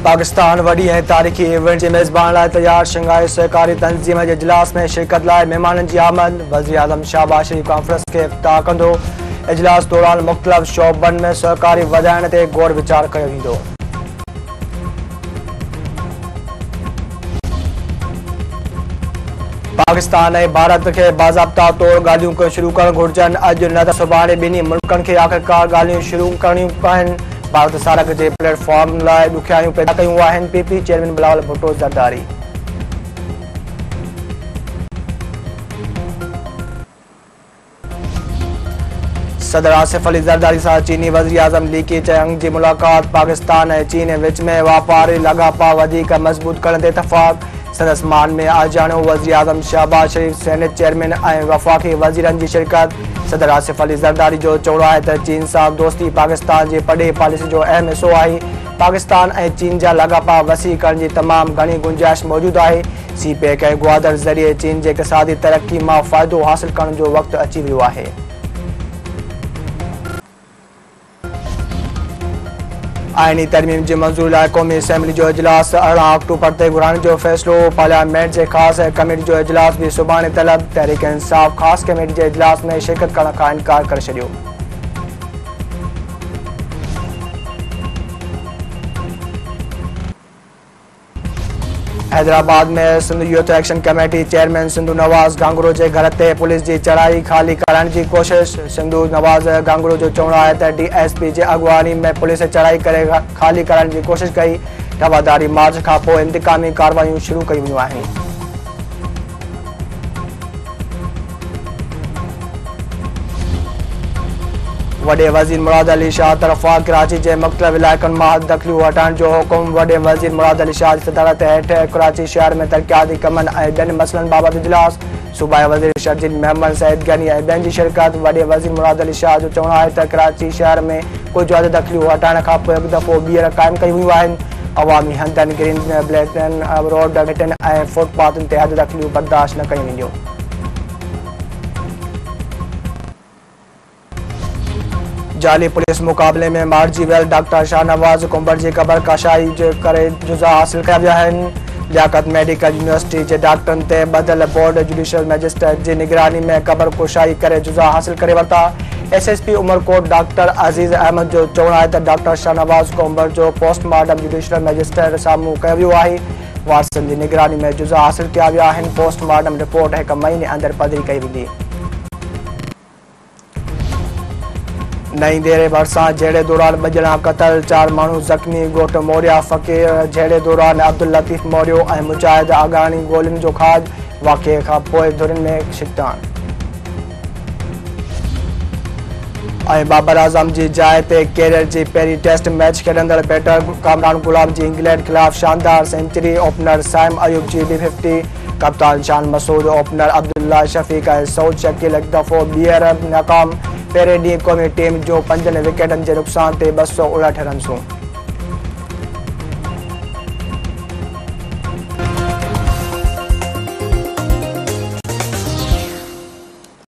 पाकिस्तान वड़ी ऐं तारीख़ी इवेंट जे मेज़बान लाइ तैयार शंघाई सहकारी तंज़ीम जे इजलास में शिरकत लाइ महिमाननि जी आमद। वज़ीर आज़म शहबाज शरीफ़ कॉन्फ्रेंस खे इफ़्तिताह कंदो। इजलास दौरान मुख़्तलिफ़ शोबनि में सहकारी वधाइण ते गौर वीचार कयो वेंदो। पाकिस्तान ऐं भारत खे बाज़ाब्ता तौर ॻाल्हियूं शुरू करणु घुरिजनि। अॼु न त सुभाणे ॿिन्ही मुल्कनि खे आख़िरकार ॻाल्हियूं शुरू करणियूं आहिनि। भारत सारक जे प्लेटफॉर्म लाइ ॾुखियारियूं पैदा कयूं आहिनि। PP chairman Bilawal Bhutto Zardari. सदर आसिफ अली ज़रदारी सां चीनी वज़ीर आज़म ली क़ियांग जी मुलाक़ात। पाकिस्तान ऐं चीन विच में वापारी लाॻापा वधीक मज़बूत करण ते इतफ़ाक़। संदसि मान में आजाणो वज़ीर आज़म शहबाज शरीफ़, सेनेट चेयरमैन ऐं वफ़ाक़ी वज़ीरनि जी शिरकत। सदर आसिफ अली ज़रदारी जो चवणु आहे त चीन सां दोस्ती पाकिस्तान जी पॾे पॉलिसी जो अहम हिसो आहे। पाकिस्तान ऐं चीन जा लाॻापा वसी करण जी तमामु घणी गुंजाइश मौजूदु आहे। सीपेक ऐं ग्वादर ज़रिए चीन जे इक़्तिसादी तरक़ी मां फ़ाइदो हासिल करण जो वक़्तु अची वियो आहे। आइनी तरमीम जी मंज़ूरी लाइ क़ौमी असेंबली जो इजलास 18 अक्टूबर ते घुराइण जो फ़ैसिलो। पार्लियामेंट जे ख़ासि कमेटी जो इजलास बि सुभाणे तलब। तहरीक इंसाफ़ ख़ासि कमेटी जे इजलास में शिरकत करण खां इनकार करे छॾियो। हैदराबाद में Sindh youth action committee chairman Sindhu Nawaz Gangro जे घर ते पुलिस जी चढ़ाई खाली करण की कोशिश। सिंधु नवाज़ गांगुरो जो चवणु आहे त DSP जे अॻुवानी में पुलिस चढ़ाई करे खाली करण की कोशिश कई। रवादारी मार्च खां पोइ इंतकामी कार्रवाइयूं शुरू कयूं वियूं आहिनि। वॾे वज़ीर मुराद अली शाह तरफ़ां कराची जे मुख़्तलिफ़ इलाइक़नि मां दख़लियूं हटाइण जो हुकुम। वॾे वज़ीर मुराद अली शाह जी सदारत हेठि कराची शहर में तरक़ियाती कमनि ऐं ॿियनि मसइलनि बाबति इजलास। सूबाई वज़ीर शर्जील मोहम्मद सईद गनी ऐं ॿियनि जी शिरकत। वॾे वज़ीर मुराद अली शाह जो चवणु आहे त कराची शहर में कुझु हद दख़लियूं हटाइण खां पोइ हिकु दफ़ो ॿीहर क़ाइमु कयूं वियूं आहिनि। अवामी हंधनि, ग्रीन ब्लैकन रोड गेटनि ऐं फुटपाथनि ते हद दख़लियूं बर्दाश्त न कयूं वेंदियूं। जाली पुलिस मुक़ाबले में मारिजी वियल डॉक्टर शाहनवाज़ कुंबर जी क़बर कशाई जे करे जुज़ा हासिल कया विया आहिनि। लियाकत मेडिकल यूनिवर्सिटी जे डॉक्टरनि ते बदल बोर्ड जुडिशल मैजिस्ट्रेट जी निगरानी में क़बर कुशाई करे जुज़ा हासिल करे वरिता। SSP उमरकोट डॉक्टर अज़ीज़ अहमद जो चवणु आहे त डॉक्टर शाहनवाज़ कुंबर जो पोस्टमार्टम जुडिशल मैजिस्ट्रेट साम्हूं कयो वियो आहे। वारसनि जी निगरानी में जुज़ा हासिल कया विया आहिनि। पोस्टमार्टम रिपोर्ट 1 महीने अंदरि पधरी कई वेंदी। नई देरे भरिसां झेड़े दौरान 2 ॼणा क़तल, 4 माण्हू ज़ख़्मी। ॻोठ मोरिया फ़क़ीर झेड़े दौरान अब्दुल लतीफ़ मोरियो ऐं मुजाहिद आगानी गोलियुनि जो खाज। वाक़िए खां पोइ धुरियुनि में शिकतान। ऐं बाबर आज़म जी जाइ ते कैरियर जी पहिरीं टेस्ट मैच खेॾंदड़ बैटर कामरान गुलाम जी इंग्लैंड ख़िलाफ़ शानदार सेंचुरी। ओपनर साइम अयूब जी B50। कप्तान शान मसूद, ओपनर अब्दुल्ला शफ़ीक़ ऐं सऊद शकील हिकु दफ़ो ॿीहर नाकाम। पहिरें ॾींहुं क़ौमी टीम जो 5 विकेटनि जे नुक़सान ते 259 रन्सूं।